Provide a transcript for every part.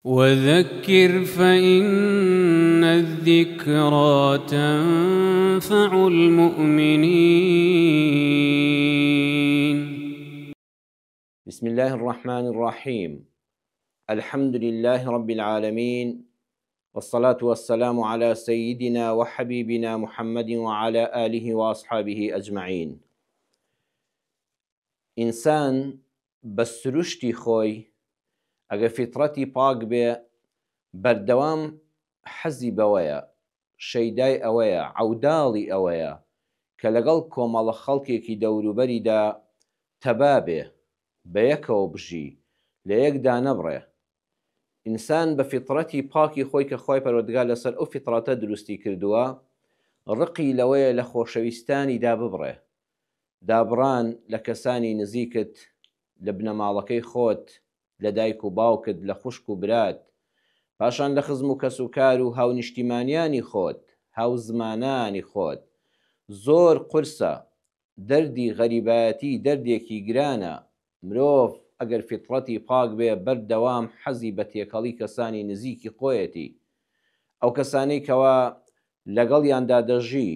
وذكر فإن الذكرى تنفع المؤمنين. بسم الله الرحمن الرحيم. الحمد لله رب العالمين، والصلاة والسلام على سيدنا وحبيبنا محمد وعلى آله وأصحابه أجمعين. إنسان بسرشتي خوي ئەگە فیترەتی پاک بێ بەردەوام حەزی بەوەیە، شەیدای ئەوەیە، عەوداڵی ئەوەیە کە لەگەڵ کۆمەڵە خەڵکێکی دەوروبەریدا تەبا بێ، بە یەکەوە بژی، لە یەکدا نەبڕێ. ئینسان بە فیترەتی پاکی خۆی کە خۆی پەروەردگار لەسەر ئەو فیترەتە دروستی کردووە، ڕقی لەوەیە لە خۆشەویستانیدا ببڕێ. دابڕان لە کەسانی نزیکت، لە بنەماڵەکەی خۆت، لە دایک و باوکت، لە خوشک و برات، پاشان لە خزم و کەس و کار و هاونیشتیمانیانی خۆت، هاو زمانانی خۆت. زۆر قورسە، دەردی غەریبایەتی دەردێکی گرانە. مرۆڤ ئەگەر فیترەتی پاک بێ بەردەوام حەزی بە تێکەڵی کەسانی نزیکی خۆیەتی، ئەو کەسانەی کەوا لەگەڵیاندا دەژی،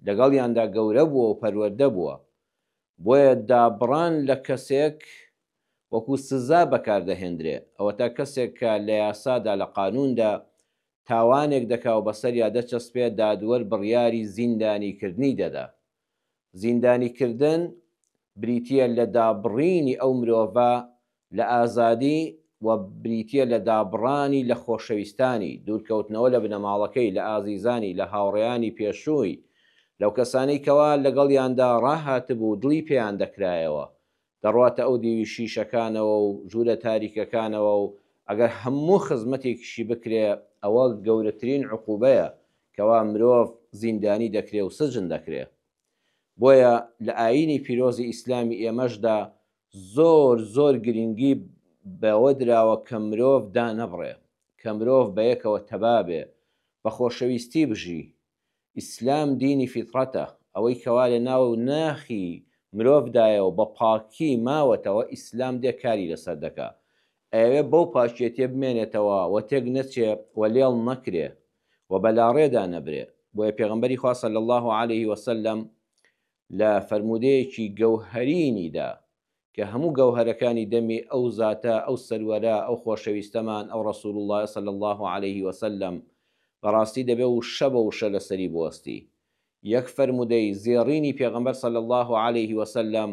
لەگەڵیاندا گەورە بووە و پەروەردە بووە. بۆیە دابڕان لە کەسێک وەکو سزا بەکاردەهێنرێ. ئەوە تا کەسێک کە لە یاسادا، لە قانوندا تاوانێک دەکا و بەسەریا دەچەسپێ، دادوەر بڕیاری زیندانیکردنی دەدا. زیندانیکردن بریتیە لە دابڕینی ئەو مرۆڤە لە ئازادی و بریتیە لە دابڕانی لە خۆشەویستانی، دوورکەوتنەوە لە بنەماڵەکەی، لە ئازیزانی، لە هاوڕێیانی پێشووی، لەو کەسانەی کەوا لەگەڵیاندا ڕاهاتبوو دڵی پێیان دەکرایەوە، دەڕواتە ئەو دیوی شیشەکانەوە و ژوورە تاریکەکانەوە، و ئەگەر هەموو خزمەتێکیشی بکرێ، ئەوە گەورەترین عقوبەیە کەوا مرۆڤ زیندانی دەکرێ و سجن دەکرێ. بۆیە لە ئایینی پیرۆزی ئیسلامی ئێمەشدا زۆر گرنگی بەوە دراوە کە مرۆڤ دانەبڕێ، کە مرۆڤ بە یەکەوە تەبا بێ، بە خۆشەویستی بژی. ئیسلام دینی فیترەتە، ئەوەی کەوا لە ناو ناخی مرۆڤدایەوە بە پاکی ماوەتەوە، ئیسلام دێ کاری لەسەر دەکا. ئەوێ بەو پاکێتێ بمێنێتەوە و تێک نەچێ و لێڵ نەکرێ و بەلاڕێدا نەبرێ. بۆیە پێغەمبەری خوا صلی الله علیه وسلم لە فەرمودەیەکی گەوهەرینیدا کە هەموو گەوهەرەکانی دەمی ئەو زاتە، ئەو سەروەرە، ئەو خۆشەویستەمان، ئەو ڕەسوول الله صلی الله علیه وسلم بەڕاستی دەبێ و شەبە و شە لەسەری بوەستی. یەک فەرمودەی زێڕینی پێغەمبەر صلی الله علیه وسلم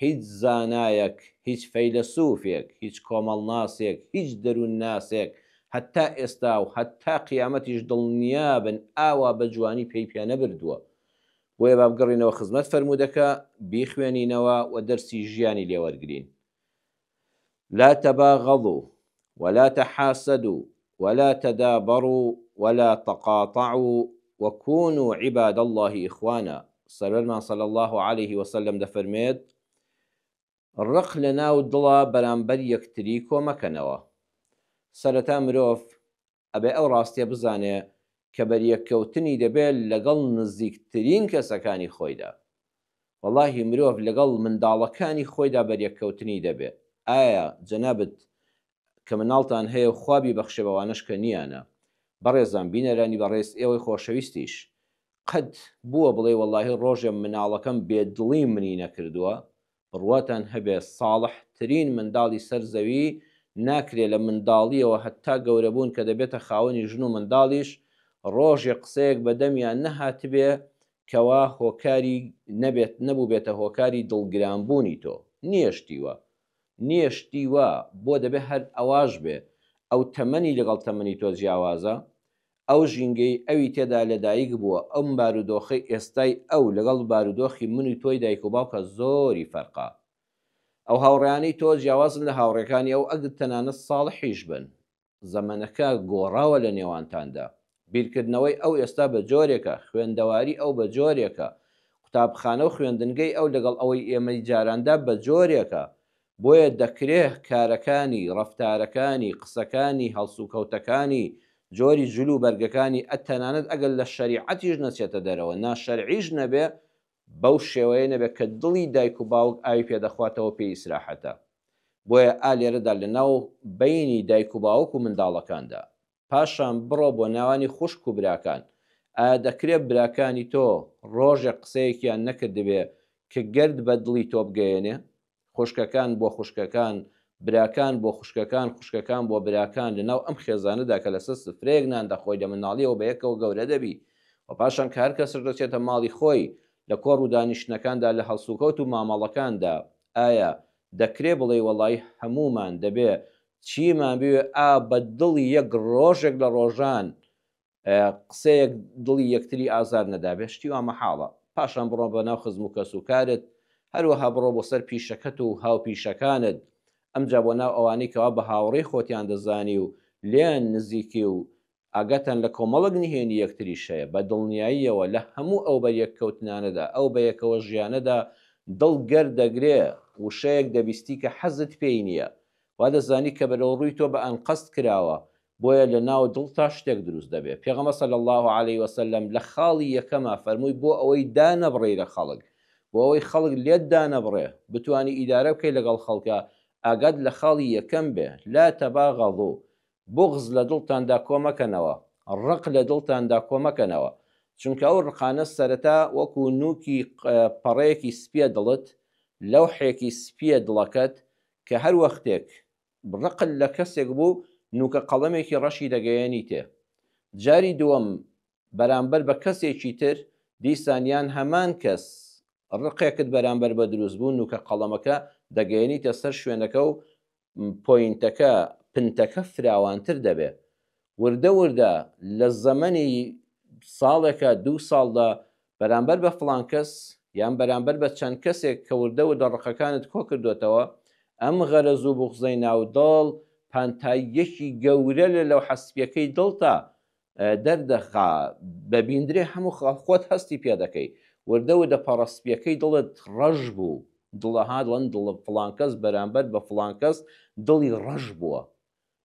هیچ زانایەک، هیچ فەیلسوفێک، هیچ کۆمەڵناسێک، هیچ دەروون ناسێک هەتا ئێستا و هەتا قیامەتیش دڵنیابن ئاوا بە جوانی پێی پێ نەبردووە. بۆیە با بگەڕینەوە خزمەت فەرمودەکە، بیخوێنینەوە و دەرسی ژیانی لێوەرگرین. لا تباغضوا ولا تحاسدوا ولا تدابروا ولا تقاطعوا وكونوا عباد الله إخوانا. سەرەرمان صلی الله عليه وسلم دەفەرمێت ڕق لە ناو دڵە بەرامبەر یەکتری کۆمەکەنەوە. سەرەتا مرۆڤ ئەبێ ئەو ڕاستیە بزانێ کە بەریەککەوتنی دەبێت لەگەڵ نزیکترین کەسەکانی خۆیدا. وەڵاهی مرۆڤ لەگەڵ منداڵەکانی خۆیدا بەریەککەوتنی دەبێت. ئایا جەنابەت کە مناڵتان هەیە و خوابی بەخشێ بەوانەش کە نیانە، بەڕێزان بینەرانی بەڕێز ئێوەی خۆشەویستیش، قەت بووە بڵێ وەڵاهی ڕۆژێ مناڵەکەم بێدڵی منی نەکردووە؟ بڕواتان هەبێ ساڵحترین منداڵی سەر زەوی ناکرێ لە منداڵیەوە هەتا گەورەبوون کە دەبێتە خاوەنی ژن و منداڵیش ڕۆژێ قسەیەک بەدەمیان نەهاتبێ کەوا هۆکاری نەبوو بێتە هۆکاری دڵگرانبوونی تۆ. نیشتیوە بۆ دەبێ هەر ئەواش بێ ئەو تەمەنی لەگەڵ تەمەنی تۆ جیاوازە، ئەو ژینگەی ئەوی تێدا لەدایک بووە، ئەم بارودۆخی ئێستای ئەو لەگەڵ بارودۆخی منی تۆی دایک و باوکە زۆری فەرقا. ئەو هاوڕێیانەی تۆ جیاوازن لە هاوڕێکانی ئەو ئەگەر تەنانەت ساڵحیش بن، زەمەنەکە گۆڕاوە لە نێوانتاندا. بیرکردنەوەی ئەو ئێستا بە جۆرێکە، خوێندەواری ئەو بە جۆرێکە، قوتابخانە و خوێندنگەی ئەو لەگەڵ ئەوەی ئێمەی جاراندا بە جۆرێکە. بۆیە دەکرێ کارەکانی، ڕەفتارەکانی، قسەکانی، هەڵسوکەوتەکانی، جۆری جلو بەرگەکانی ئەتەنانەت ئەگەر لە شەریعەتیش نەچێتە دەرەوە، ناشەرعیش نەبێ، بەو شێوەیە نەبێت کە دڵی دایک و باوک ئاوی پێدەخواتەوە پێی ئیسراحەتە. بۆیە ئالێرەدا لە ناو بینی دایک و باوک و منداڵەکاندا پاشان بڕۆ بۆ ناوانی خوشک و براکان ئایا دەکرێت براکانی تۆ ڕۆژێک قسەیەکیان نەکردبێ کە گرد بە دڵی تۆ بگەیەنێ خوشکەکان بۆ خوشکەکان براکان بۆ خوشکەکان خوشکەکان بۆ براکان لە ناو ئەم خێزانەدا کە لەسەر سفرەیەک نان دەخۆی لە مناڵیەوە بە یەکەوە گەورە دەبی و پاشان کە هەر کەسر دەچێتە ماڵی خۆی لە کۆڕ و دانیشتەکاندا لە هەڵسوکەوت و مامەڵەکاندا ئایا دەکرێ بڵێ وەڵی هەمومان دەبێ چیمان بوێ بە دڵی یەک ڕۆژێک لە ڕۆژان قسەیەک دڵی یەکتری ئازار نەدابێ شتی وا مەحاڵە پاشان بڕۆ بە ناو خزم و کەس و کارت هەروەها بڕۆ بۆ سەر پیشەکەت و هاوپیشەکانت ئەمجا بۆ ناو ئەوانەی کەوا بە هاوڕێی خۆتیان دەزانی و لێیان نزیکی و ئاگەتەن لە کۆمەڵک نهێنی یەکتری شەیە بە دڵنیاییەوە لە هەموو ئەو بە یەککەوتنانەدا ئەو بە یەکەوە ژیانەدا دڵ گەردەگرێ وشەیەک دەبیستی کە حەزت پێی نییە وا دەزانی کە بەرەو ڕووی تۆ بە ئەنقەست کراوە بۆیە لە ناو دڵ تا شتێک دروست دەبێت پێغەمبەر صلی الله عليه وسلم لە خاڵی یەکەما فەرمووی بۆ ئەوەی دانەبڕێ لە خەڵک بۆ ئەوەی خەڵک لێت دانەبڕێ بتوانی ئیدارە بکەی لەگەڵ خەڵکە ئاگات لە خاڵی یەکەم بێ لا تەباغەضوا بغز لە دڵتاندا کۆمەکەنەوە ڕق لە دڵتاندا کۆمەکەنەوە چونکە ئەو ڕقانە سەرەتا وەکو نوکی پەڕەیەکی سپیە دڵت لەوحێکی سپیە دڵەکەت کە هەر وەختێک ڕقل لە کەسێک بوو نوکە قەڵەمێکی ڕەشی دەگەیەنی تێ جاری دووەم بەرامبەر بە کەسێکی تر دیسانیان هەمان کەس ڕقێکت بەرامبەر بە دروست بوو نوکە قەڵەمەکە دەگەیەنیتە سەر شوێنەکە و پۆینتەکە پنتەکە فراوانتر دەبێت وردە وردە لە زەمەنی ساڵێکە 2 ساڵدا بەرامبەر بە فڵان کەس یان بەرامبەر بە چەند کەسێک کە وردە و دەڕقەکانت کۆ کردوێتەوە ئەم غەرەز و بوغزەی ناودڵ پانتاییەکی گەورە لەو حەسبیەکەی دڵتا دەردەخا بەبیندرێ هەموو خۆت هەستی پێ دەکەی وردە و دە پەڕەسپیەکەی دڵت ڕەش بوو دڵەها دڵن دڵ فڵان کەس بەرامبەر بە فڵان کەس دڵی ڕەش بووە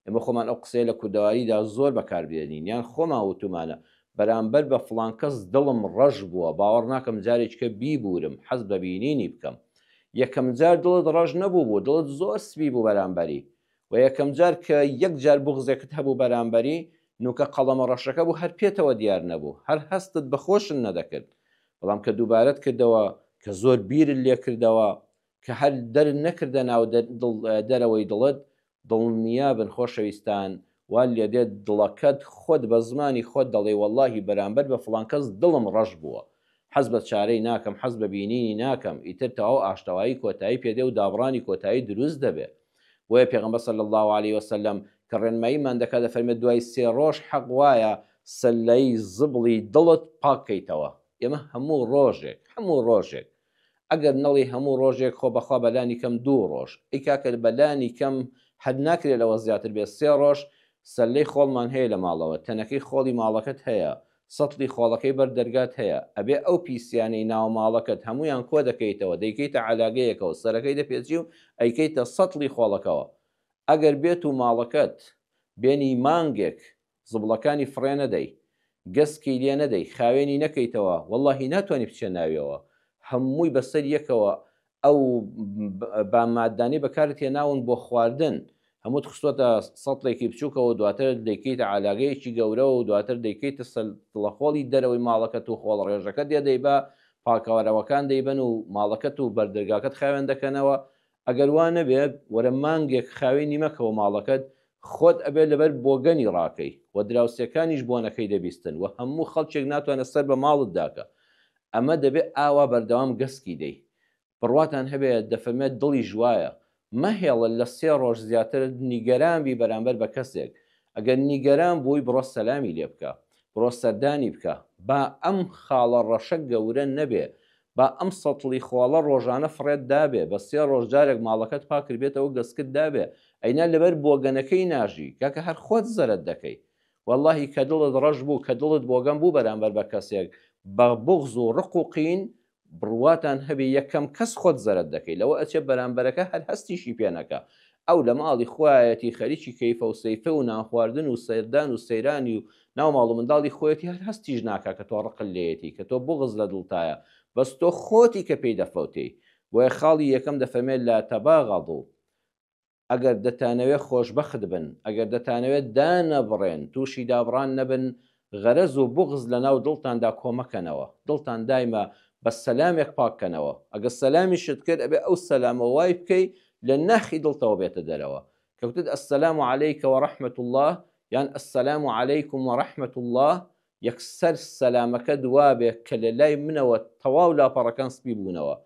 ئێمە خۆمان ئەو قسەی لە کوردەواریدا زۆر بەکاربێنین یان خۆمان وتمانە بەرامبەر بە فڵان کەس دڵم ڕەش بووە باوەڕ ناکەم جارێککە بیبورم حەز بەبینینی بکەم یەکەم جار دڵت ڕەش نەبوو بوو دڵت زۆر سپی بوو بەرامبەری و یەکەم جار کە یەک جار بغزێکت هەبوو بەرامبەری نوکە قەڵەمە ڕەشەکە بوو هەر پێتەوە دیار نەبوو هەر هەستت بەخۆشن نەدەکرد بەڵام کە دووبارەت کردەوە کە زۆر بیرت لێ کردەوە کە هەر دەر نەکردە ناو دەرەوەی دڵت دڵنیا بن خۆشەویستان وا لێ دێت دڵەکەت خۆت بە زمانی خۆت دەڵێ وەڵڵاهی بەرامبەر بە فڵان کەس دڵم ڕەش بووە حەز بە چارەی ناکەم حەز بە بینینی ناکەم ئیتر تەواو ئاشتەوایی کۆتایی پێدێ و دابڕانی کۆتایی دروست دەبێت بۆیە پێغەمبەر صلی الله عليه وسلم کە ڕێنماییمان دەکات دەفەرمێت دوای 3 ڕۆژ حەق وایە سەلەی زبڵی دڵت پاکەیتەوە ئێمە هەموو ڕۆژێک ئەگەر نەڵی هەموو ڕۆژێک خۆ بەخوا بەلانی کەم 2 ڕۆژ ئەی کاکە بەلانی کەم هەر ناکرێت لەوە زیاتر بێت 3 ڕۆژ سەلەی خۆڵمان هەیە لە ماڵەوە تەنەکەی خۆڵی ماڵەکەت هەیە سەتڵی خۆڵەکەی بەردەرگات هەیە ئەبێ ئەو پیسیانەی ناو ماڵەکەت هەمویان کۆ دەکەیتەوە دەیکەیتە عەلاگەیەکەوە سەرەکەی دەپێچی و ئەیکەیتە سەتڵی خۆڵەکەەوە ئەگەر بێت و ماڵەکەت بێنی مانگێک زبڵەکانی فڕێ نەدەی گەسکی لێ نەدەی خاوێنی نەکەیتەوە وەڵڵاهی ناتوانانی بچێ ناویەوە هەمووی بەسەر یەکەوە ئەو بامادانی بەکارت هێناون بۆ خواردن هەمووت خستوەتە سەڵێکی بچووکەوە دواتر دەیکەیتە عالاگەیەکی گەورە و دواتر دەیکەیتە دڵەخۆڵی دەرەوەی ماڵەکەت و خۆڵ ڕێژەکە دەیبا پاکەوەرەوەکان دەیبن و ماڵەکەت و بەردەرگاکەت خاوێن دەکەنەوە ئەگەر وان نەبێت وەرە مانگێک خاوێنی مەکەوە ماڵەکەت خۆت ئەبێ لەبەر بۆگەنی ڕاکەی و دراوسەکانیش بۆنەکەی دەبیستن و هەموو خەڵکێک ناتوانێت سەر بە ماڵت داکە ئەمە دەبێت ئاوا بەردەوام گەسکی دەی بڕواتان هەبێت دەفەرمێت دڵی ژوایە مەهێڵە لە 3 ڕۆژ زیاتر نیگەرانبی بەرامبەر بە کەسێک ئەگەر نیگەران بووی بڕۆ سەلامی لێ بکە بڕۆ سەردانی بکە با ئەم خاڵە ڕەشە گەورە نەبێ با ئەم سەتڵی خۆڵە ڕۆژانە فڕێت دابێ بە 3 ڕۆژ جارێک ماڵەکەت پاکرد بێتەوە گەسکت دابێ ئەینا لەبەر بۆگەنەکەی ناژی کاکە هەر خۆت زەرت دەکەی وەڵڵاهی کە دڵت ڕەش بوو کە دڵت بۆگەن بوو بەرامبەر بە کەسێک بە بغز و ڕق و قین بڕواتان هەبێ یەکەم کەس خۆت زەرت دەکەی لەوە ئەچێ بەرامبەرەکە هەر هەستیشی پێنەکە ئەو لە ماڵی خوایەتی خەریکی کەیفە و سەیفە و ناخواردن و سەردان و سەیرانی و ناو ماڵ و منداڵی خۆیەتی هەر هەستیش ناکە کە تۆ ڕقل لێیەتی کە تۆ بغز لە دڵتایە بەس تۆ خۆتی کە پێی دەفەوتەی بۆیە خاڵی یەکەم دەفەرمێت لا تەباغەضوا ئەگەر دەتانەوێت خۆشبەخت بن، ئەگەر دەتانەوێت دانەبڕێن تووشی دابڕان نەبن، غەرەز و بغز لە ناو دڵتاندا کۆمەکەنەوە، دڵتان دایمە بە سەلامێک پاککەنەوە. ئەگە سەلامی شت کرد ئەبێ ئەو سەلامە وای بکەی لە ناخی دڵتەوە بێتە دەرەوە، کەوتت ئەسسەلام عەلەیکە وەڕەحمەت الله یان ئەسسەلام عەلەیکم وەڕەحمەت الله، یەکسەر سەلامەکە دوا بێ کە لە لای منەوە تەواو لاپەڕەکان سپی بوونەوە،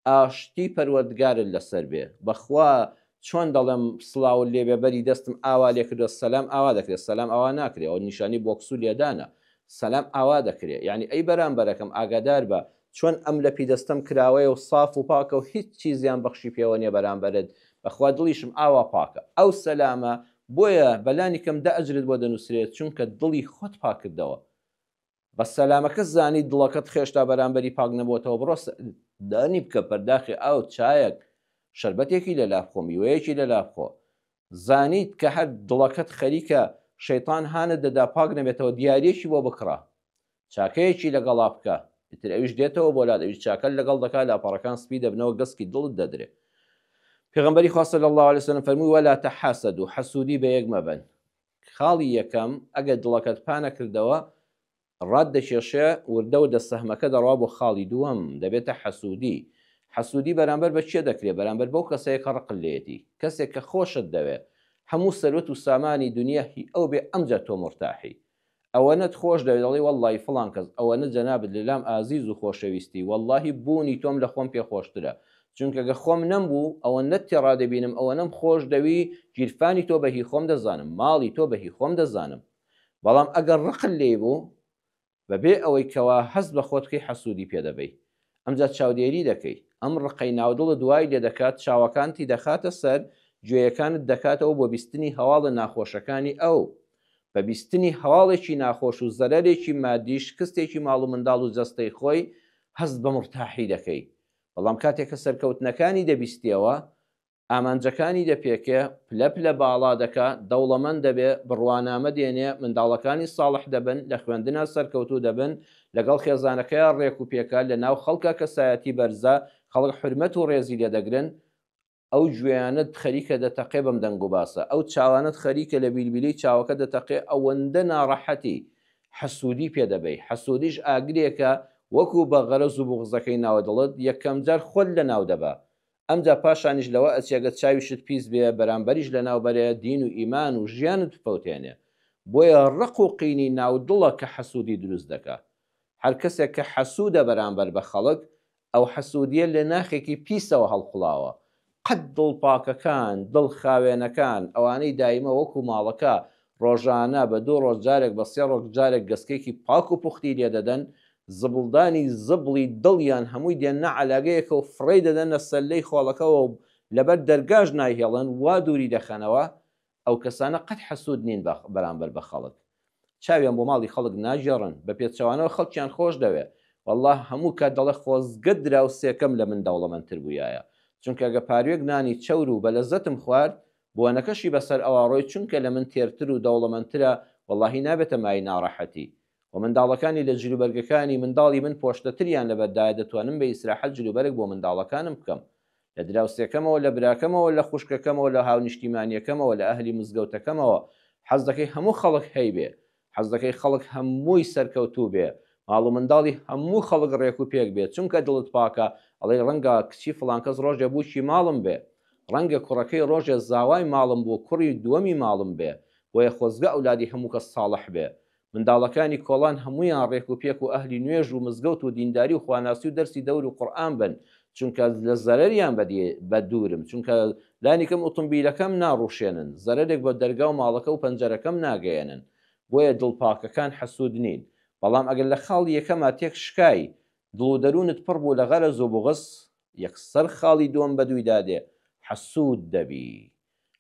ئاشتی پەروەردگارت لەسەر بێ. بەخوا چۆن دەڵێم سڵاو لێبێ بەری دەستم ئاوا لێ کردوە سەلام ئاوا دەکرێت، سەلام ئاوا ناکرێت، ئەو نیشانی بۆکسو لێدانە، سەلام ئاوا دەکرێت. یعنی ئەی بەرامبەرەکەم ئاگادار بە چۆن ئەم لە پیدەستەم کراوەیە و ساف و پاکە و هیچ چیزیان بەخشی پێوە نیە بەرامبەرت، بەخوا دڵیشم ئاوا پاکە. ئەو سەلامە بۆیە بەلانی کەم دا ئەجرت بۆ دەنووسرێت چونکە دڵی خۆت پاکردەوە. بە سەلامەکە زانی دڵەکەت خێشتا بەرامبەری پاک نەبووتەوە، بڕۆ دانی بکە پەرداخی ئاو چایەک شەربەتێکی لە لابخۆ، میوەیەکی لە لابخۆ، زانیت کە هەر دڵەکەت خەریکە شەیطان هانت دەدا پاک نەبێتەوە، دیارێکی بۆ بکڕە، چاکەیەکی لەگەڵا بکە، ئیتر ئەویش دێتەوە بۆ لات، ئەویش چاکە لەگەڵ دەکات، لاپەڕەکان سپی دەبنەوە، گەسکی دڵت دەدرێت. پێغەمبەری خوا صلی الله علیه وسلم فەرمووی وەلا تەحاسەدوا، حەسوودی بە یەک مەبەن. خاڵی یەکەم ئەگەر دڵەکەت پا نەکردەوە ڕات دەکێشێ وردە و دەسەهمەکە دەڕوا بۆ خاڵی دووەم، دەبێتە حەسوودی. حەسوودی بەرامبەر بە چێ دەکرێت؟ بەرامبەر بەو کەسەیە کە ڕقل لێتی، کەسێک کە خۆشت دەوێت، هەموو سەروەت و سامانی دنیا هی ئەو بێ ئەمجا تۆ مرتاحی، ئەوەنەت خۆش دەوێت دەڵی وەڵڵی فڵان کەس ئەوەنە جەنابەت لەلام ئازیز و خۆشەویستی، وەڵڵاهی بوونی تۆم لە خۆم پێخۆشترە، چونکە گە خۆم نەمبوو ئەوە نەتی ڕادەبینم، ئەوە نەم خۆش دەوی، گیرفانی تۆ بەهی خۆم دەزانم، ماڵی تۆ بەهی خۆم دەزانم. بەڵام ئەگەر ڕقل لێ بوو بەبێ ئەوەی کەوا هەست بە خۆتکەی حەسوودی پێدەبەی، ئەمجا چاودێری دەکەی، ئەم ڕقەی ناودڵ دوای لێ دەکات، چاوەکانتی دەخاتە سەر، گوێیەکانت دەکاتەوە بۆ بیستنی هەواڵە ناخۆشەکانی ئەو، بە بیستنی هەواڵێکی ناخۆش و زەرەرێکی مادی، شکستێکی ماڵ و منداڵ و جەستەی خۆی هەست بە مرتاحی دەکەی. بەڵام کاتێککە سەرکەوتنەکانی دەبیستیەوە، ئامانجەکانی دەپێکێ، پلە پلە باڵا دەکا، دەوڵەمەند دەبێ، بڕوانامە دێنێ، منداڵەکانی ساڵح دەبن، لە خوێندنا سەرکەوتوو دەبن، لەگەڵ خێزانەکەی ڕێک و پێکە لە ناو خەڵکە کەسایەتی بەرزە، خەڵک حرمەت و ڕێزی لێ دەگرن، ئەو گوێیانت خەریکە دەتەقێ بەم دەنگ و باسە، ئەو چاوانت خەریکە لە بیلبیلی چاوەکە دەتەقێ، ئەوەندە ناڕەحەتی حەسوودی پێدەبەی. حەسوودیش ئاگرێکە وەکو بە غەرەز و بوغزەکەی ناوە دڵت یەکەم جار خۆت لە ناو دەبا، ئەمجا پاشانیش لەوە ئەچێگەت چاویشت پیس بێ، بەرامبەریش لە ناوبەرێ دین و ئیمان و ژیانت بفەوتێنێ. بۆیە ڕق و قینی ناودڵە کە حەسوودی دروست دەکات. هەر کەسێک کە حەسوودە بەرامبەر بە خەڵک، ئەو حەسوودیە لە ناخێکی پیسەوە هەڵقڵاوە. قەت دڵپاکەکان، دڵ خاوێنەکان، ئەوانەی دایمە وەکو ماڵەکە ڕۆژانە بە 2 ڕۆژ جارێک بە 3 ڕۆژ جارێک گەسکێکی پاک و پوختی لێ دەدەن، زبڵدانی زبڵی دڵیان هەمووی دێنە عەلاگەیەکە و فڕێ دەدەنە سەلەی خۆڵەکەەوە و لەبەر دەرگاش نایهێڵن، وا دووری دەخەنەوە. ئەو کەسانە قەت حەسوود نین بەرامبەر بە خەڵک، چاویان بۆ ماڵی خەڵک ناژێڕن، بە پێچەوانەوە خەڵکیان خۆش دەوێت. وەڵڵاه هەموو کات دەڵێ خۆزگە دراوسێکەم لە من دەوڵەمەندتر بوویایە، چونکە ئەگە پارێک نانی چەور و بەلەزەتم خوارد، بۆنەکەشی بەسەر ئەوڕۆی چونکە لە من تێرتر و دەوڵەمەندترە، وەڵڵاهی نابێتە مای ناڕەحەتی. و منداڵەکانی لە جلوبەرگەکانی منداڵی من پۆشتەتریان لەبەردایە، دەتوانم بە ئیسراحەت جلوبەرێک بۆ منداڵەکانم بکەم، لە دراوسێکەمەوە، لە براکەمەوە، لە خوشکەکەمەوە، لە هاونیشتیمانیەکەمەوە، لە ئەهلی مزگەوتەکەمەوە. حەز دەکەی هەموو خەڵک هەی بێ، حەز دەکەی خەڵک هەمووی سەرکەوتوو بێ، ماڵ و منداڵی هەموو خەڵک ڕێک و پێک بێت، چونکە دڵت پاکە ئەڵێ ڕەنگە کچی فڵان کەس ڕۆژێ بووشی ماڵم بێ، ڕەنگە کوڕەکەی ڕۆژێ زاوای ماڵم بوو، کوڕی دووەمی ماڵم بێ، بۆیە خۆزگە ئەولادی هەموو کەس ساڵح بێ. منداڵەکانی کۆڵان هەمویان ڕێک و پێک و ئەهلی نوێژ و مزگەوت و دینداری و خواناسی و دەرسی دەور و قورئان بن، چونکە لە زەرەریان بە دوورم، چونکە لانیکەم ئۆتۆمبیلەکەم ناڕوشێنن، زەرێک بە دەرگا و ماڵەکە و پەنجەرەکەم ناگەیەنن، بۆیە دڵپاکەکان حەسوود نین. بەڵام ئەگەر لە خاڵی یەکەما تێک شکای، دڵ و دەروونت پڕ بوو لە غەرەز و بوغز، یەکسەر خاڵی دووەم بەدووی دادێ، حەسوود دەبی.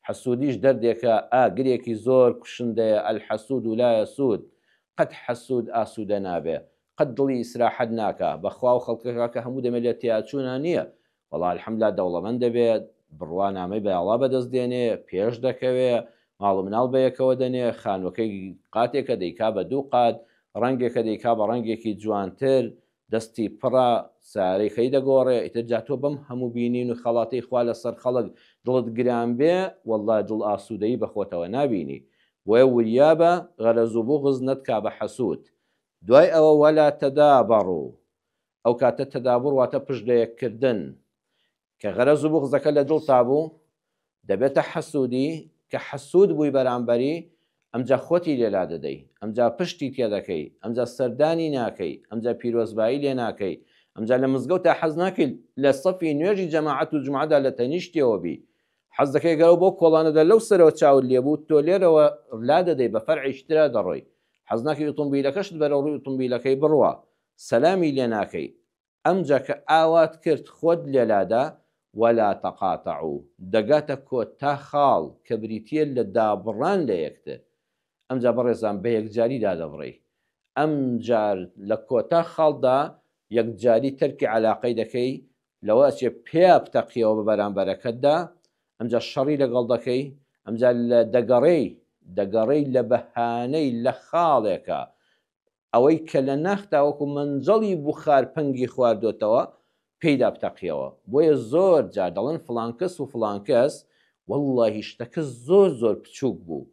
حەسوودیش دەردێکە ئاگرێکی زۆر کوشندەیە، ئەلحەسوود لا یەسوود، قەت حەسوود ئاسوودە نابێ، قەت دڵی ئیسراحەت ناکە، بەخوا و خەڵکەکە کە هەموو دەمێت لە تیاچوونە نییە، وەڵا الحەمدلا دەوڵەمەند دەبێت، بڕوانامەی بەیاڵا بەدەست دێنێ، پێش دەکەوێ، ماڵ و مناڵ بەیەکەوە دەنێ، خانوەکەی قاتێکە دەیکا بە 2 قات، ڕەنگێکە دەیکا بە ڕەنگێکی جوانتر، دەستی پڕە سارەی دەگۆڕێ ئیتر جاتۆ بەم هەموو بینین و خەڵاتی خوا لەسەر خەڵک دڵت گران بێ وەڵڵا دڵ ئاسوودەی بەخۆتەوە نبینی بۆیە وریابە غەرەز و بوغز نەتکا بە حەسوود دوای ئەوە وەلا تەدابەڕوو ئەو کاتە تەدابڕ واتە پشت لە یەککردن کە غەرەز و بوغزەکە لە دڵ تابوو دەبێتە حەسوودی کە حەسوود بووی بەرامبەری ئەمجا خۆتی لێلا دەدەی ئەمجا پشتی تێدەکەی ئەمجا سەردانی ناکەی ئەمجا پیرۆزبایی لێ ناکەی ئەمجا لە مزگەوت تا حەز ناکەی لە سەفی نوێژی جەماعەت و جمعەدا لە تەنیشتەوە بی حەز دەکەی گەرەوە بۆ کۆڵانەدا لەو سەرەوە چاود لێبوو تۆ لێرەوە لا دەدەی بە فەرعی شترا دەڕۆی حەز ناکەی ئۆتۆمبیلەکەشت بەرەو ڕووی ئۆتۆمبیلەکەی بڕوە سەلامی لێ ناکەی ئەمجا کە ئاوات کرد خۆت لێلادا وەلا تەقاتەعوو دەگاتە کۆتا خاڵ کە بریتە لە دابڕان لە یەکتر ئەمجا بەڕێزان بە یەکجاری دادەبڕی ئەم جار لە کۆتا خاڵدا یەکجاری تەرکی عەلاقەی دەکەی لەوە چێ پێیا بتەقیەوە بە بەرامبەرەکەتدا ئەمجا شەڕی لەگەڵ دەکەی ئەمجا لە دەگەڕەی لە بەهانەی لە خاڵێکە ئەوەی کە لە ناختاوەکو منجەڵی بوخار پەنگی خواردۆتەوە پێیدا بتەقیەوە بۆیە زۆر جار دەڵێن فڵانکەس و فڵانکەس وەڵڵاهی شتەکە زۆر بچووک بوو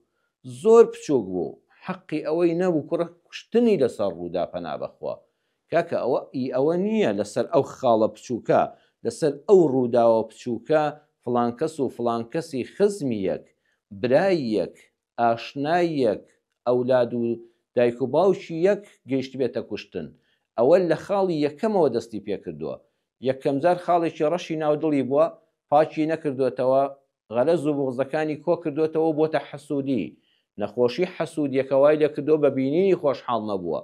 زۆر بچووک بوو حەقی ئەوەی نەبوو کوڕە کوشتنی لەسەر ڕوودا پەنا بەخوا کاکە ئەوە نییە لەسەر ئەو خاڵە بچووکە لەسەر ئەو ڕووداوە بچووکە فڵانکەس و فڵانکەسی خزمی یەک برای یەک ئاشنای یەک ئەولاد و دایک و باوکی یەک گەیشت بێتە کوشتن ئەوە لە خاڵی یەکەمەوە دەستی پێکردووە یەکەم جار خاڵێکی ڕەشی ناودڵی بووە پاچی نەکردوێتەوە غەرەز و بوغزەکانی کۆ کردوێتەوە بۆتە حەسوودی نەخۆشی حەسوودیەکەوای لێ کردو بە بینینی خۆشحاڵ نەبووە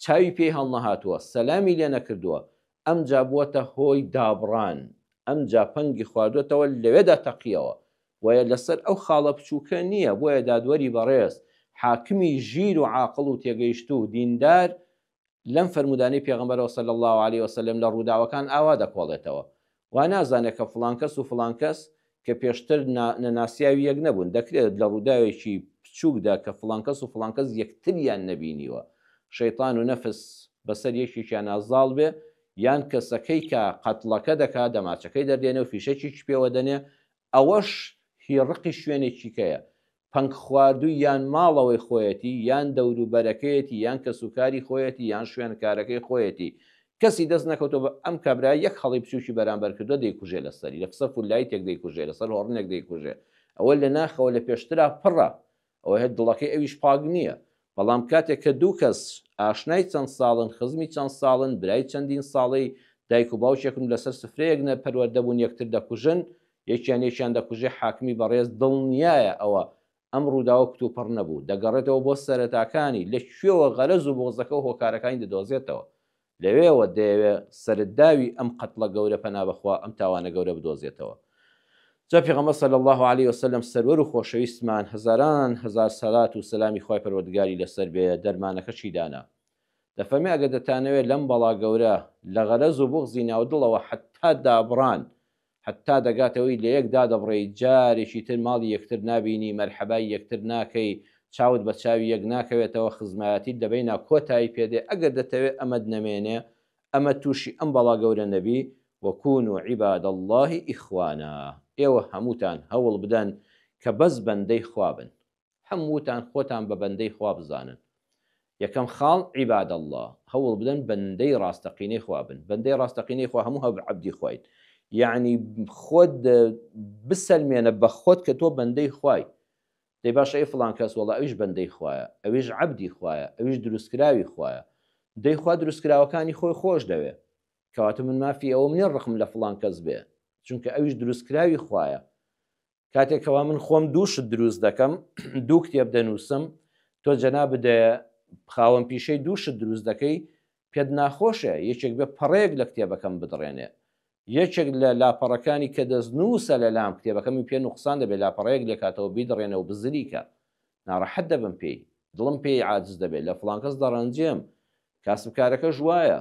چاوی پێی هەڵنەهاتووە سەلامی لێ نەکردووە ئەمجا بووەتە هۆی دابڕان ئەمجا پەنگی خواردوێتەوە لەوێدا تەقیەوە وایە لەسەر ئەو خاڵە بچووکە نییە بۆیە دادوەری بەڕێز حاکمی ژیر و عاقڵ و تێگەیشت و دیندار لەم فەرمودانەی پێغەمبەرەوە صلی الله عليه وسلم لە ڕووداوەکان ئاوا دەکۆڵێتەوە وا نازانێت کە فڵانکەس و فڵانکەس کە پێشتر نەناسیاوی یەک نەبوون دەکرێت لە ڕووداوێکی بچووکدا کە فڵانکەس و فڵانکەس یەکتریان نەبینیوە شەیطان و نەفس بەسەر یەکێکیان ئازاڵ بێ یان کەسەکەی کە قەتڵەکە دەکات دەماچەکەی دەردێنێ و فیشەکی پێوە دەنێ ئەوەش هیڕقی شوێنێکیکەیە پەنگ خواردووی یان ماڵەوەی خۆیەتی یان دەوروبەرەکەیەتی یان کەسوکاری خۆیەتی یان شوێنکارەکەی خۆیەتی کەسی دەست نەکەوتەوە بە ئەم کابرا یەک خەڵی بچووکی بەرامبەر کردو دەیکوژێ لەسەری لە قسە فولای تێک دەیکوژێ لەسەر هۆڕنێک دەیکوژێ ئەوە لە ناخەوە لە پێشترا پڕە ئەوە هێت دڵەکەی ئەویش پاک نییە بەڵام کاتێک کە دوو کەس ئاشنای چەند ساڵن خزمی چەند ساڵن برای چەندین ساڵی دایک و باوچێکن لەسەر سفرەیەک نەپەروەردەبوون یەکتر دەکوژن یەکیان دەکوژێ حاکمی بەڕێز دڵنیایە ئەوە ئەم ڕووداوە کتوپڕ نەبوو دەگەڕێتەوە بۆ سەرەتاکانی لە کوێوە غەرەز و بۆزەکە و هۆکارەکانی دەدۆزێتەوە لەوێەوە دەیەوێت سەرداوی ئەم قەتڵە گەورە پەنا بەخوا ئەم تاوانە گەورە بدۆزێتەوە جا پێغەمبەر صلی الله عليه وسلم سەروەر و خۆشەویستمان هەزاران هەزار سەلات و سەلامی خوای پەروەردگاری لەسەر بێ دەرمانەکە چی دانا دەفەرمێ ئەگە دەتانەوێت لەم بەڵا گەورە لە غەرەز و بوغزی ناودڵەوە حتا دابڕان حتا دەگاتەوەی لە یەکدا دەبڕێی جارێکی تر ماڵی یەکتر نبینی مەرحەبای یەکتر ناکەی چاوت بە چاوی یەک ناکەوێتەوە خزمەتی دەبینە کۆتایی پێدێ ئەگەر دەتەوێت ئەمەد نەمێنێ ئەمە تووشی ئەم بەڵا گەورە نەبی وەکون و عیباد الله ئیخوانا ئێوە هەمووتان هەوڵ بدەن کە بەس بەندەی خوا بن هەمووتان خۆتان بە بەندەی خوا بزانن یەکەم خاڵ عیباد الله هەوڵ بدەن بەندەی ڕاستەقینەی خوا بن بەندەی ڕاستەقینەی خوا هەموو هەب عەبدی خوایت یعنی خۆت بسەلمێنە بە خۆت کە تۆ بەندەی خوای دەی باشە ئەی فڵان کەس وەڵا ئەویش بەندەی خوایە ئەویش عەبدی خوایە ئەویش دروستکراوی خوایە دەی خوا دروستکراوەکانی خۆی خۆش دەوێ کەواتە من مافی ئەوە منێ ڕقم لە فڵان کەس بێ چونکە ئەویش دروستکراوی خوایە کاتێکەوە من خۆم دووشت دروست دەکەم دوو کتێب دەنووسم تۆ جەنا بدە خاوەن پیشەی دووشت دروست دەکەی پێت ناخۆشە یەکێک بێ پەڕەیەک لە کتێبەکەم بدڕێنێ یەکێک لە لاپەڕەکانی کە دەستنووسە لە لام کتێبەکەمی پێ نوقسان دەبێت لاپەڕەیەک لێ کاتەوە بیدڕێنە و بزریکە ناڕەحەت دەبم پێی دڵم پێی عاجز دەبێت لە فڵان کەس دەڕەنجێم کاسبکارەکە ژوایە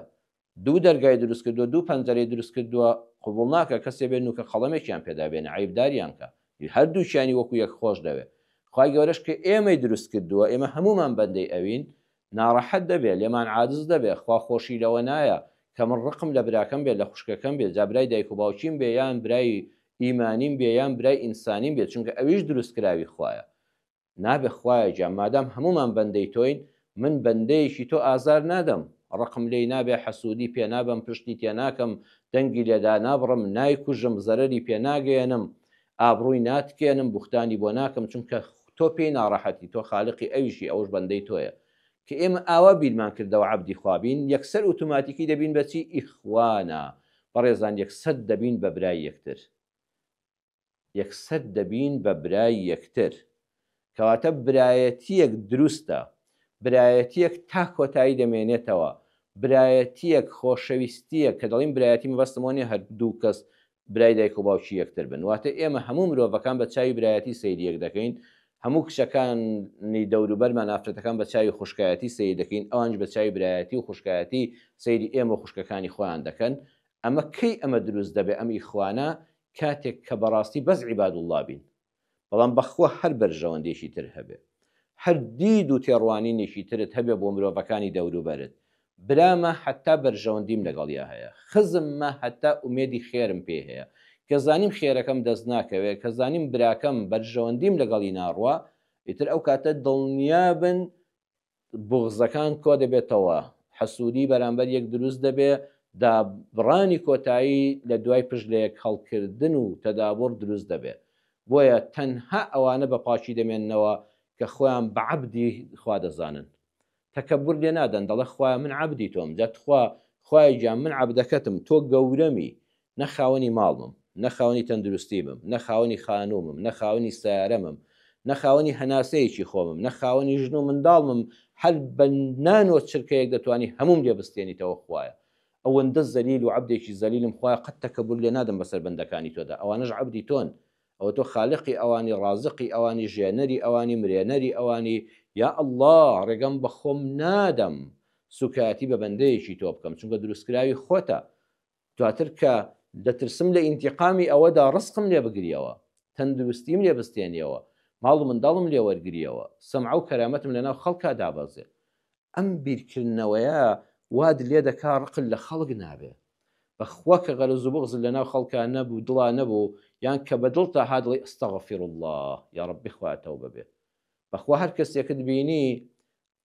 دوو دەرگای دروست کردووە دوو پەنجەرەی دروست کردووە قبوڵ ناکە کەسێ بێن و کە خەڵەمێکیان پێدا بێنە عیبداریان کە هەردووچیانی وەکو یەک خۆش دەوێت خوای گەورەش کە ئێمەی دروست کردووە ئێمە هەمومان بەندەی ئەوین ناڕەحەت دەبێت لێمان عاجز دەبێت خوا خۆشی لەوە نایە کە من ڕقم لە براکەم بێت لە خوشکەکەم بێت جا برای دایک و باوکیم بێ یان برای ئیمانیم بێ یان برای ئینسانیم بێت چونکە ئەویش دروستکراوی خوایە نابێ خوایە جا مادام هەمومان بەندەی تۆین من بەندەیەکی تۆ ئازار نادەم ڕقم لێی نابێ حەسوودی پێ نابم پشتی تێ ناکەم دەنگی لێدا نابڕم نایکوژم زەرەری پێ ناگەێنم ئابڕووی ناتکێنم بوختانی بۆ ناکەم چونکە تۆ پێی ناڕەحەتی تۆ خاڵقی ئەویشی ئەوش بەندەی تۆیە کە ئێمە ئاوا بیرمان کردەوە عەبدی خوابین یەکسەر ئۆتۆماتیکی دەبین بەچی ئیخوانە بەڕێزان یەکسەر دەبین بە برای یەکتر یەکسەر دەبین بە برای یەکتر کەواتە برایەتیەک دروستە برایەتیەک تا کۆتایی دەمێنێتەوە برایەتیەک خۆشەویستیە کە دەڵین برایەتی مەبەستمۆنی هەردوو کەس برای دایک و باوکی یەکتر بن واتە ئێمە هەموو مرۆڤەکان بە چاوی برایەتی سەیریەک دەکەین هەموو کشەکانی دەوروبەرمان ئافرەتەکان بە چاوی خوشکایەتی سەیر دەکەین ئەوانش بە چاوی برایەتی و خوشکایەتی سەیری ئێمە خوشکەکانی خۆیان دەکەن ئەمە کەی ئەمە دروست دەبێ ئەم ئیخوانە کاتێک کە بەڕاستی بەس عیبادوڵڵا بین بەڵام بەخوا هەر بەرژەوەندێکی تر هەبێ هەر دید و تێڕوانینێکی ترت هەبێ بۆ مرۆڤەکانی دەوروبەرت برامە حتا بەرژەوەندیم لەگەڵیا هەیە خزممە حتا ئومێدی خێرم پێ هەیە کە زانیم خێرەکەم دەست ناکەوێت کە زانیم براکەم بەرژەوەندیم لەگەڵی ناڕوە ئیتر ئەو کاتە دڵنیا بن بغزەکان کۆ دەبێتەوە حەسوودی بەرامبەر یەک دروست دەبێ دابڕانی کۆتایی لە دوای پشت لە یەک هەڵکردن و تەدابڕ دروست دەبێت بۆیە تەنها ئەوانە بە پاچی دەمێننەوە کە خۆیان بە عەبدی خوا دەزانن تەکەببر لێ نادەن دەڵێ خوایە من عەبدی تۆم جاتخوا خوای گیان من عەبدەکەتم تۆ گەورەمی نەخاوەنی ماڵمم نەخاوەنی تەندروستیمم نەخاوەنی خانوومم نەخاوەنی سیارەمم نەخاوەنی هەناسەیەکی خۆمم نەخاوەنی ژن و منداڵمم هەر بە نانۆ چرکەیەک دەتوانی هەموم لێ بستێنیتەوە خوایە ئەوەندە زەلیل و عەبدێکی زەلیلم خوایە قەت تەکەببر لێ نادەم بەسەر بەندەکانی تۆدا ئەوانەش عەبدی تۆن ئەوە تۆ خالقی ئەوانی ڕازقی ئەوانی ژێنەری ئەوانی مرێنەری ئەوانی یا ئەڵڵا ڕێگەم بە خۆم نادەم سوکایەتی بە بەندەیەکی تۆ بکەم چونکە دروستکراوی خۆتە دواتر کە دەترسم لە ئینتیقامی ئەوەدا ڕزقم لێ بگریەوە تەندروستیم لێ بستێنیەوە ماڵ و منداڵم لێ وەرگریەوە سەمع و کەرامەتم لەناو خەڵکا دابەزێ ئەم بیرکردنەوەیە واد لێ دەکا ڕقل لە خەڵک نابێ بەخوا کە غەرەز و بغز لەناو خەڵکا نەبوو دڵا نەبوو یان کە بە دڵتا هات دڵی ئەستەغفیر الله یا ڕەبی خواتەوە ببێ بەخوا هەر کەسێکت بینی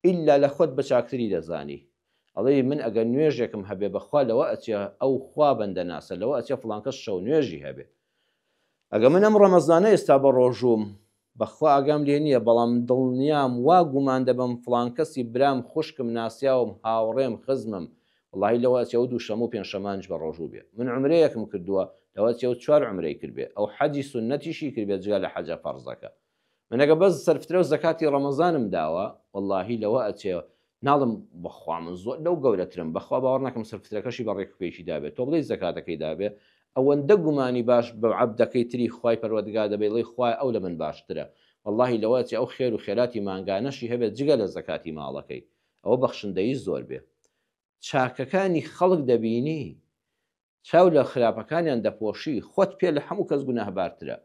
ئیلا لە خۆت بە چاکتری دەزانی ئەڵێ من ئەگەر نوێژێکم هەبێ بەخوا لەوە ئەچێ ئەو خوا بەندە ناسە لەوە ئەچێ فڵانکەس شەو نوێژی هەبێ ئەگە من ئەم ڕەمەزانە ئێستا بە ڕۆژوم بەخوا ئاگام لێ نییە بەڵام دڵنیام وا گومان دەبم فڵان کەسی برام خوشکم ناسیاوم هاوڕێم خزمم وڵی لەوە ئەچێ و دووشەمە و پێنجشەمانج بە ڕۆژوو بێ من عمرەیەکم کردووە لەوە چێ و 4 عمرەی کردبێ ئەو حەجی سونەتیشی کردبێت جگا لە حەجە فەرزەکە منەگە بەس سەرفترە و زەکاتی ڕەمەزانم داوە وەڵاهی لەوە ئەچێ ناڵم بەخوا من زۆر لەو گەورەترم بەخوا باوەڕ ناکەم سەرفترەکەشی بە ڕێکوپێکی دابێت تۆ بڵی زەکاتەکەی دابێ ئەوەندە گومانی باش بە عەبدەکەی تری خوای پەروەردگار دەبێ لێی خوای ئەو لە من باشترە وەڵاهی لەوە چێ ئەو خێر و خێراتی مانگانەشی هەبێت جگە لە زەکاتی ماڵەکەی ئەوە بەخشندەیی زۆر بێ چاکەکانی خەڵک دەبینی چاو لە خراپەکانیان دەپۆشی خۆت پێ لە هەموو کەس گوناهبارترە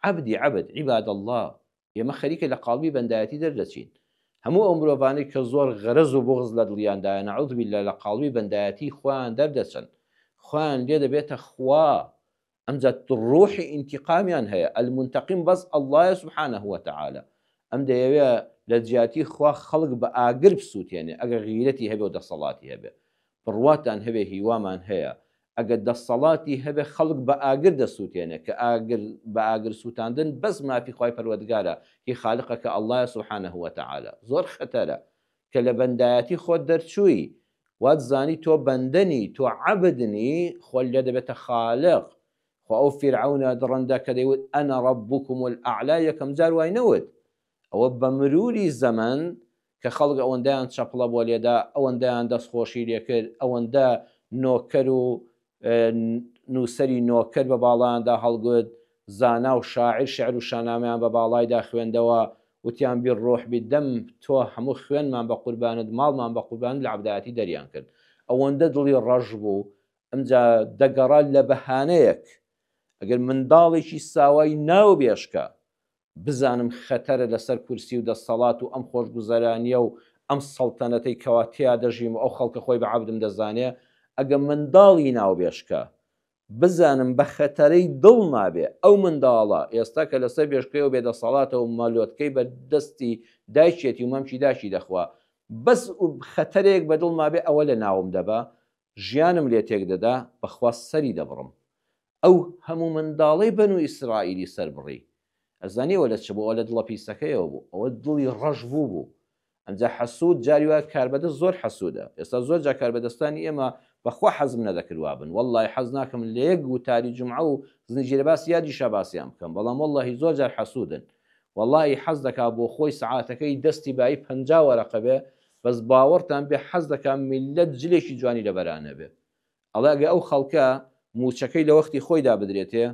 عەبدی عەبد عیباد الله ئێمە خەریکە لە قاڵبی بەندایەتی دەردەچین هەموو ئەو مرۆڤانەی کە زۆر غەرەز و بغز لە دڵیاندایە نەعوذ بالله لە قاڵبی بەندایەتی خۆیان دەردەچن خۆیان لێ دەبێتە خوا ئەمجا ڕوحی ئینتیقامیان هەیە المنتەقیم بەس ئەڵڵایە سوبحانەه وتەعالە ئەم دەیەوێ لە جیاتی خوا خەڵک بە ئاگر بسووتێنێ ئەگەر غیرەتی هەبێ و دەسەڵاتی هەبێ بڕواتان هەبێ هیوامان هەیە ئەگەر دەسەڵاتی هەبێ خەڵک بە ئاگر دەسووتێنێ کە بە ئاگر سووتاندن بەس مافی خوای پەروەردگارە هی خالقە کە ئەڵڵایە سوبحانەه وتەعالە زۆر خەتەرە کە لە بەندایەتی خۆت دەرچووی وات زانی تۆ بەندەنی تۆ عەبدنی خۆت لێ دەبێتە خالق خۆ ئەو فیرعەونە دڕەندە کە دەیوت ئەنە ڕەبوکم الئەعلا یەکەم جار وای نەوت ئەوە بە مروری زەمن کە خەڵک ئەوەندەیان چەپڵە بۆ لێدا ئەوەندەیان دەستخۆشی لێ کرد ئەوەندە نۆکەر و نووسری نۆکەر بە باڵیاندا هەڵگوت زانا و شاعر شعر و شانامەیان بە باڵایدا خوێندەوە وتیان بیر ڕۆح بی دەم تۆ هەموو خوێنمان بە قوربانت ماڵمان بە قوربان لە عەبدایەتی دەریان کرد ئەوەندە دڵی ڕەش بوو ئەمجا دەگەڕا لە بەهانەیەک ئەگەر منداڵێکی ساوای ناو بێشکە بزانم خەتەرە لەسەر کورسی و دەسەڵات و ئەم خۆشگوزەرانیە و ئەم سەڵتەنەتەی کەوا تیا دەژیم و ئەو خەڵکە خۆی بە عەبدم دەزانێ ئەگە منداڵی ناوبێشکە بزانم بە خەتەرەی دڵ نابێ ئەو منداڵە ئێستا کە لەسەر بێشکەی و بێدەسەڵاتەوە مەلۆتکەی بە دەستی دایکێتی و مەمچی داشی دەخوا بەس خەتەرێک بە دڵ مابێ ئەوە لە ناوم دەبا ژیانم لێ تێک دەدا بەخوا سەری دەبڕم ئەو هەموو منداڵەی بەن و ئیسرائیلی سەر بڕی ئەزانیەوە لە چ بوو لە دڵە پیسەکەیەوە بوو ئەوە دڵی ڕەش بوو ئەمجا حەسوود جاری وایە کاربەدەست زۆر حەسوودە ئێستا زۆر جا کاربەدەستانی ئێمە بەخوا حەزم نەدەکردوا بن وەڵڵی حەز ناکەم لە یەک وتاری جومعە و زنجیرە باس یادی شەباسییان بکەم بەڵام وەڵڵی زۆر جار حەسوودن وەڵڵی حەز دەکا بۆ خۆی سەعاتەکەی دەستی بایی 50 وەرەقە بێ بەس باوەڕتان بێ حەز دەکەم میلەت جلێکی جوانی لەبەرانە بێ ئەڵێگە ئەو خەڵکە موچەکەی لە وەختی خۆیدا بدرێتێ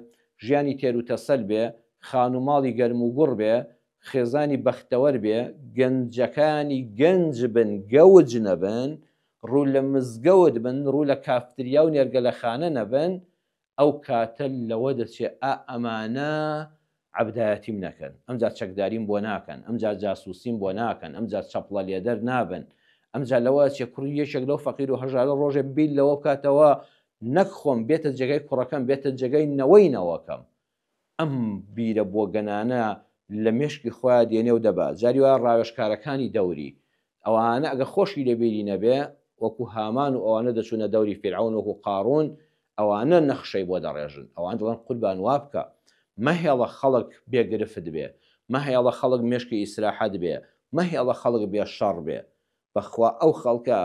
ژیانی تێر و تەسەل بێ خان و ماڵی گەرم و گوڕ بێ خێزانی بەختەوەر بێ گەنجەکانی گەنج بن گەوج نەبن ڕوو لە مزگەوت بن ڕوو لە کافتریا و نێرگە لە خانە نەبن ئەو کاتە لەوە دەچێ ئەمانە عەبدایەتیم نەکەن ئەمجا چەکداریم بۆ ناکەن ئەمجا جاسووسیم بۆ ناکەن ئەمجا چەپڵە لێدەر نابن ئەمجا لەوە چێ کوڕی یەکێک لەو فەقیر و هەژارە ڕۆژێ بیل لەوە بکاتەوە نەک خۆم بێتە جێگەی کوڕەکەم بێتە جێگەی نەوەی نەوەکەم ئەم بیرە بۆ گەنانە لە مێشکی خۆیان دێنێ و دەبات جاری وایە ڕاوێژکارەکانی دەوری ئەوانە ئەگە خۆشی لێبیری نەبێ وەکو هامان و ئەوانە دەچوونە دەوری فیرعون وەکو قاڕون ئەوانە نەخشەی بۆ دەڕێژن ئەوان دڵن قوربان وا بکە مەهێڵە خەڵک بێگرفت بێ مەهێڵە خەڵک مێشکی ئیسراحەت بێ مەهێڵە خەڵک بێ شەڕ بێ بەخوا ئەو خەڵکە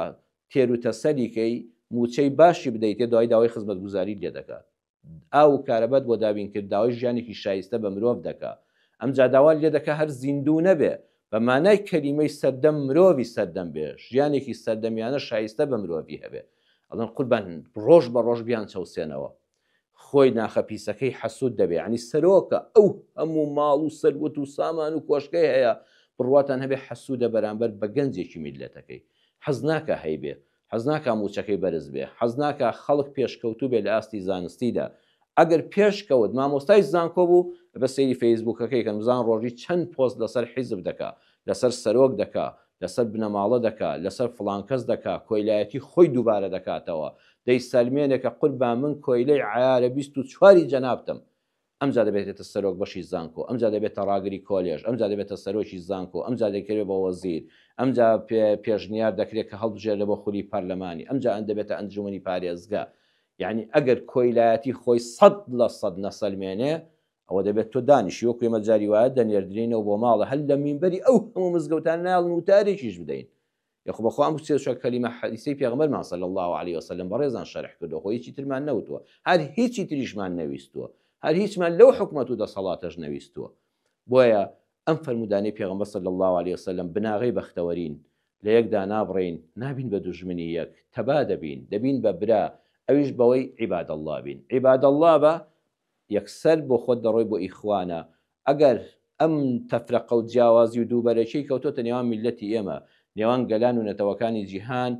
تێر و تەسەلیکەی موچەی باشی بدەیتێ دوای داوای خزمەت گوزاری لێ دەکات ئاو کارەبەت بۆ دابینکرد داوای ژیانێکی شایستە بە مرۆڤ دەکات ئەمجا داوا لێ دەکە هەر زیندوو نەبێ بە مانای کەلیمەی سەردەم مرۆڤی سەردەم بێ ژیانێکی سەردەمیانە شایستە بە مرۆڤی هەبێ ئەڵێن قوربان ڕۆژ بە ڕۆژ بیان چەوسێنەوە خۆی ناخەپیسەکەی حەسوود دەبێ عنی سەرۆکە ئەو هەموو ماڵ و سەروەت و سامان و کۆشکەی هەیە بڕواتان هەبێ حەسوودە بەرامبەر بە گەنجێکی میلەتەکەی حەز ناکە هەیبێ حەز ناکە موچەکەی بەرز بێ حەز ناکە خەڵک پێشکەوتوو بێ لە ئاستی زانستیدا ئەگەر پێشکەوت مامۆستای زانکۆ بوو بە سەیری فەیسبووکەکەی کەم زان ڕۆژی چەند پۆست لەسەر حیزب دەکا لەسەر سەرۆک دەکا لەسەر بنەماڵە دەکا لەسەر فڵانکەس دەکا کۆیلایەتی خۆی دووبارە دەکاتەوە دەی سەلمێنێکە قوربان من کۆیلەی عیارە 24 جەنابتم ئەمجا دەبێتێتە سەرۆک بەشی زانکۆ ئەمجا دەبێتە ڕاگری کۆلێژ ئەمجا دەبێتە سەرۆکی زانکۆ ئەمجا دەکرێت بە وەزیر ئەمجا پێشنیار دەکرێت کە هەڵبژێرە بە خولی پەرلەمانی ئەمجا ئەن دەبێتە ئەنجومەنی پارێزگا یعنی ئەگەر کۆیلایەتی خۆی 100% نەسەلمێنێ ئەوە دەبێت تۆ دانیشی وەکوێ مەجاری وایە دەنێردرینەوە بۆ ماڵە هەل لە مینبەری ئەو هەموو مزگەوتان ناڵن و تارێکیش بدەین یخو بەخوام بچێشە کەلیمە حەدیثەی پێغەمبەرمان صلی الله عليه وسلم بەڕێزان شەرح کردو خۆ هیچی ترمان نەوتووە هەر هیچی تریشمان نەویستووە هەر هیچمان لەو حکومەت و دەسەڵاتەش نەویستووە بۆیە ئەم فەرمودانەی پێغەمبەر صلی الله عليه وسلم بناغەی بەختەوەرین لە یەکدا نابڕین نابین بە دوژمنی یەک تەبا دەبین بە برا ئەویش بەوەی عیباد الله بین عیباد الله بە یەکسەر بۆ خۆت دەڕۆی بۆ ئیخوانە ئەگەر ئەم تەفرەقە و جیاوازی و دووبەرەکەی کەوتۆتە نێوان میلەتی ئێمە نێوان گەلان و نەتەوەکانی جیهان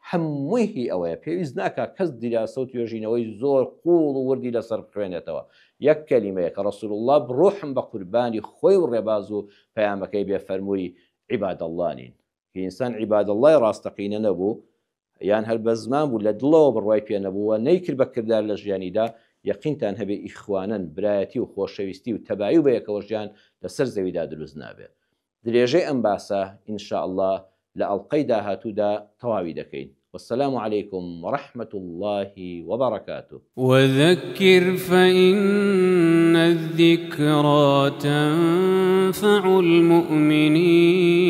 هەمووی هی ئەوەیە پێویست ناکە کەس دیراسە و توێژینەوەی زۆر قوڵ و وردی لەسەر بخوێنێتەوە یەک کەلیمەیە کە ڕەسوول الله بڕۆحم بە قوربانی خۆی و ڕێباز و پەیامەکەی بێ فەرمووی عیباد الله نین کە ئینسان عیباد الله ڕاستەقینە نەبوو یان هەر بە زمان بوو لە دڵەوە بڕوای پێ نەبووە نەیکرد بە کردار لە ژیانیدا یەقینتان هەبێ ئیخوانن برایەتی و خۆشەویستی و تەبایی و بە یەکەوە ژیان لەسەر زەویدا دروست نابێت درێژەی ئەم باسە ئینشاء الله لە ئەڵقەی داهاتوودا تەواوی دەکەین والسلام عليكم ورحمة الله وبركاته وذكر فإن الذكرى تنفع المؤمنين